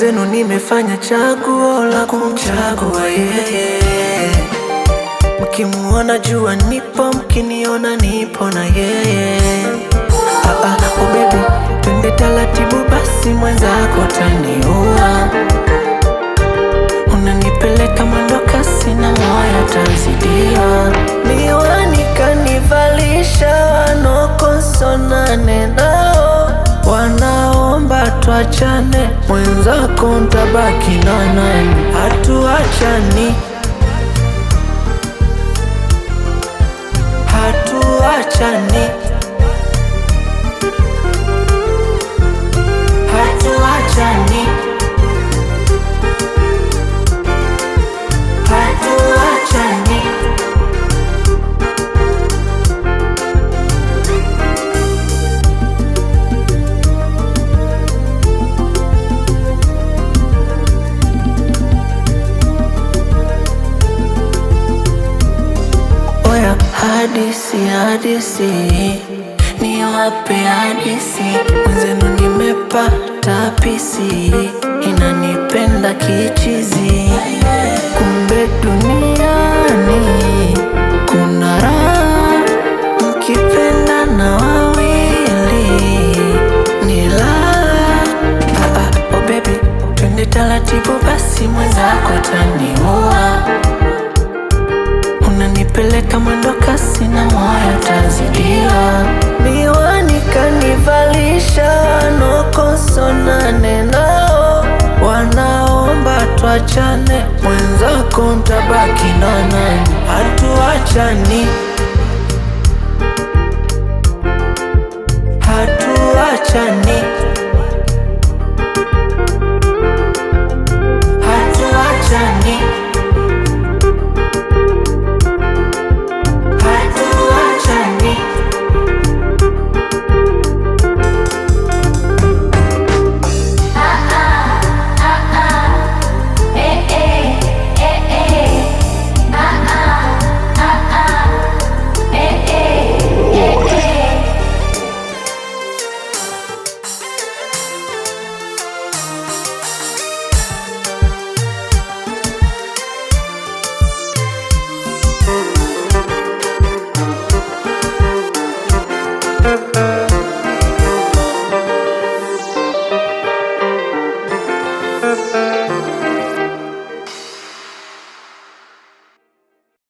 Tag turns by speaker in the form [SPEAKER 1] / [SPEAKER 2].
[SPEAKER 1] Mwenzenu nimefanya chaguo la kumchagua yeye. Mkimuona jua nipo, mkiniona nipo na yeye. Oh baby, twende taratibu basi, mwenzako taniua. Unanipeleka mwendo kasi na moyo tazidia. Miwani kanivalisha, wanokonsonane nao wanaomba tuachane, mwenzako ntabaki na nani? Hatuachani, hatuachani, hatuachani, hatuachani. Oya hadisi, hadisi, niwape hadisi. Mwenzenu nimepata pisi, inanipenda kichizi. Kumbe duniani kuna raha, mkipenda na wawili ni raha. Oh baby, twende taratibu basi, mwenzako taniua. Unanipeleka mwendo kasi na moyo tazidia. Miwani kanivalisha, wanokonsonane nao wanaomba tuachane, mwenzako ntabaki na nani? Hatuachani, hatuachani.